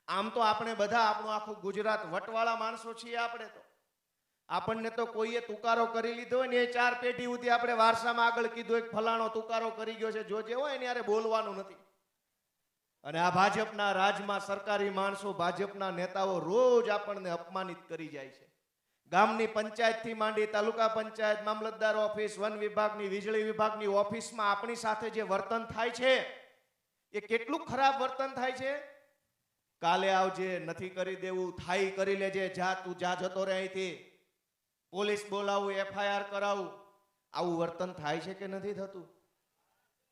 આમ તો આપણે બધા આપણું આખું ગુજરાત વટવાળા માણસો છીએ. આપણને તો કોઈએ તુકારો કરી લીધો હોય ને એ 4 પેઢી સુધી આપણે વારસામાં આગળ કીધું એક ફલાણો તુકારો કરી ગયો છે, જો જે હોય એને યારે બોલવાનું નથી. અને આ ભાજપના રાજમાં સરકારી માણસો, ભાજપના નેતાઓ રોજ આપણને અપમાનિત કરી જાય છે. ગામની પંચાયતથી માંડી તાલુકા પંચાયત, મામલતદાર ઓફિસ, વન વિભાગની, વીજળી વિભાગની ઓફિસમાં આપણી સાથે જે વર્તન થાય છે એ કેટલું ખરાબ વર્તન થાય છે. કાલે આવજે, નથી કરી દેવું, થાય કરી લેજે, જા તું જા, જતો રહે અહીંથી, પોલીસ બોલાવું, એફઆઈઆર કરાવું, આવું વર્તન થાય છે કે નથી થતું?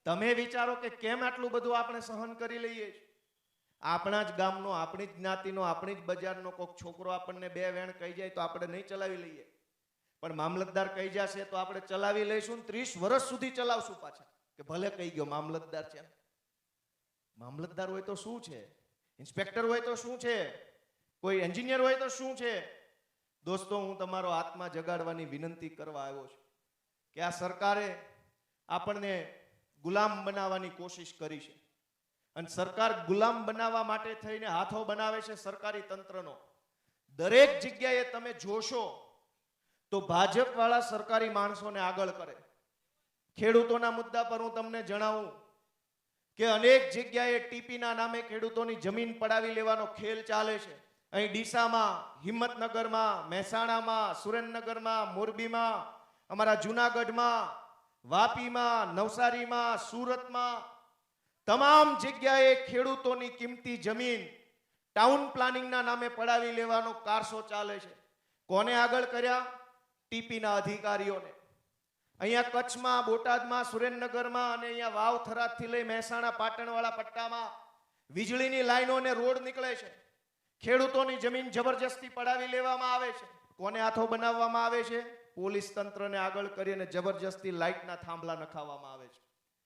તમે વિચારો કે કેમ આટલું બધું આપણે સહન કરી લઈએ છીએ. આપણા જ ગામનો, આપણી જ જ્ઞાતિનો, આપણી જ બજારનો કોઈક છોકરો આપણને 2 વેણ કહી જાય તો આપણે નહીં ચલાવી લઈએ, પણ મામલતદાર કહી જશે તો આપણે ચલાવી લઈશું. 30 વર્ષ સુધી ચલાવશું પાછા કે ભલે કહી ગયો, મામલતદાર છે. મામલતદાર હોય તો શું છે, ઇન્સ્પેક્ટર હોય તો શું છે, કોઈ એન્જિનિયર હોય તો શું છે? દોસ્તો, હું તમારો આત્મા જગાડવાની વિનંતી કરવા આવ્યો છું કે આ સરકારે આપણને ગુલામ બનાવવાની કોશિશ કરી છે. અને સરકાર ગુલામ બનાવવા માટે થઈને હાથો બનાવે છે સરકારી તંત્રનો. દરેક જગ્યાએ તમે જોશો તો ભાજપ વાળા સરકારી માણસોને આગળ કરે. ખેડૂતોના મુદ્દા પર હું તમને જણાવું કે અનેક જગ્યાએ ટીપીના નામે ખેડૂતોની જમીન પડાવી લેવાનો ખેલ ચાલે છે. અહીં ડીસામાં, હિંમતનગરમાં, મહેસાણામાં, સુરેન્દ્રનગરમાં, મોરબીમાં, અમારા જુનાગઢમાં, વાપીમાં, નવસારીમાં, સુરતમાં, તમામ જગ્યાએ ખેડૂતોની કિંમતી જમીન ટાઉન પ્લાનિંગના નામે પડાવી લેવાનો કારસો ચાલે છે. કોને આગળ કર્યા? ટીપીના અધિકારીઓને. અહીંયા કચ્છમાં, બોટાદમાં, સુરેન્દ્રનગરમાં અને અહીંયા વાવ થરાદથી લઈ મહેસાણા પાટણવાળા પટ્ટામાં વીજળીની લાઈનો અને રોડ નીકળે છે. ખેડૂતોની જમીન જબરજસ્તી પડાવી લેવામાં આવે છે. કોને હાથો બનાવવામાં આવે છે? પોલીસ તંત્રને આગળ કરીને જબરજસ્તી લાઇટના થાંભલા નખાવવામાં આવે છે.